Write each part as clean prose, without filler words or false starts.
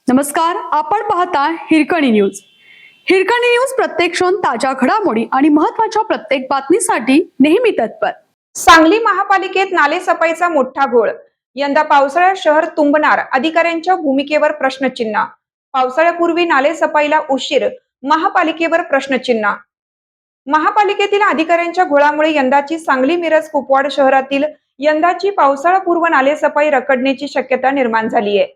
नमस्कार, आपण पाहता हिरकणी न्यूज. हिरकणी न्यूज प्रत्येक क्षण ताज्या घडामोडी आणि महत्त्वाच्या प्रत्येक बातमीसाठी नेहमी तत्पर. सांगली महापालिकेत नाले सफाईचा मोठा घोळ. यंदा पावसाळ्यात शहर तुंबणार, अधिकाऱ्यांच्या भूमिकेवर प्रश्नचिन्ह. पावसाळ्यापूर्वी नाले सफाईला उशीर, महापालिकेवर प्रश्नचिन्ह. महापालिकेतील अधिकाऱ्यांच्या घोळामुळे यंदाची सांगली मिरज कुपवाड शहरातील यंदाची पावसाळापूर्व नाले सफाई रखडण्याची शक्यता निर्माण झाली आहे.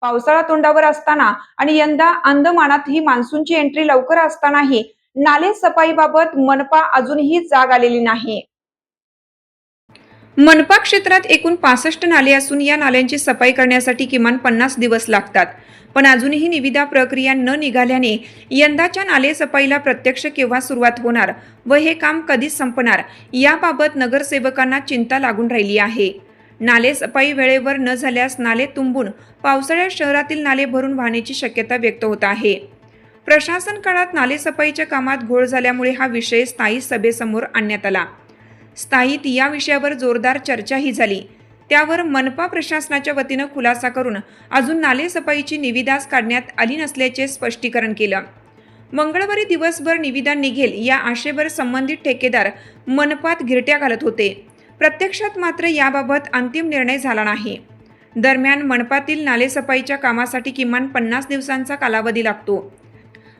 पावसाळा तोंडावर असताना आणि यंदा अंदमानात ही मान्सूनची एंट्री लवकर असतानाही नाले सफाईबाबत मनपा अजूनही जाग आलेली नाही. मनपा क्षेत्रात एकूण 65 नाले असून या नाल्यांची सफाई करण्यासाठी किमान 50 दिवस लागतात. पण अजूनही निविदा प्रक्रिया न निघाल्याने यंदाच्या नाले सफाईला प्रत्यक्ष केव्हा सुरुवात होणार व हे काम कधी संपणार याबाबत नगरसेवकांना चिंता लागून राहिली आहे. नाले सफाई वेळेवर न झाल्यास नाले तुंबून पावसाळ्यात शहरातील नाले भरून वाहण्याची शक्यता व्यक्त होत आहे. प्रशासन काळात नाले सफाईच्या कामात घोळ झाल्यामुळे हा विषय स्थायी सभेसमोर आणण्यात आला. स्थायीत या विषयावर जोरदार चर्चाही झाली. त्यावर मनपा प्रशासनाच्या वतीनं खुलासा करून अजून नाले सफाईची निविदाच काढण्यात आली नसल्याचे स्पष्टीकरण केलं. मंगळवारी दिवसभर निविदा निघेल या आशेवर संबंधित ठेकेदार मनपात गिरट्या घालत होते. प्रत्यक्षात मात्र याबाबत अंतिम निर्णय झाला नाही. दरम्यान मनपातील नाले सफाईच्या कामासाठी किमान 50 दिवसांचा कालावधी लागतो.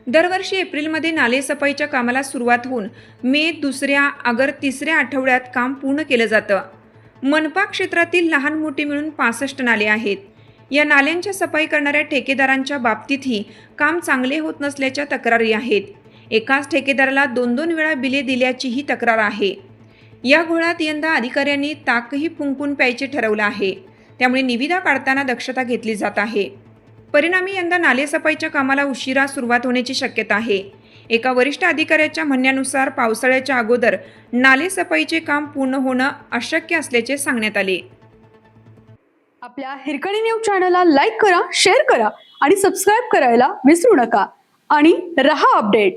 दरवर्षी एप्रिलमध्ये नाले सफाईच्या कामाला सुरुवात होऊन मे 2 अगर 3 आठवड्यात काम पूर्ण केलं जातं. मनपा क्षेत्रातील लहान मोठी मिळून 65 नाले आहेत. या नाल्यांच्या सफाई करणाऱ्या ठेकेदारांच्या बाबतीतही काम चांगले होत नसल्याच्या तक्रारी आहेत. एकाच ठेकेदाराला 2-2 वेळा बिले दिल्याचीही तक्रार आहे. या घोळात यंदा अधिकाऱ्यांनी ताकही फुंकून प्यायचे ठरवलं आहे. त्यामुळे निविदा काढताना दक्षता घेतली जात आहे. परिणामी यंदा नाले सफाईच्या कामाला उशिरा सुरुवात होण्याची शक्यता आहे. एका वरिष्ठ अधिकाऱ्याच्या म्हणण्यानुसार पावसाळ्याच्या अगोदर नाले सफाईचे काम पूर्ण होणं अशक्य असल्याचे सांगण्यात आले. आपल्या हिरकणी न्यूज चॅनलला लाईक करा, शेअर करा आणि सबस्क्राईब करायला विसरू नका आणि रहा अपडेट.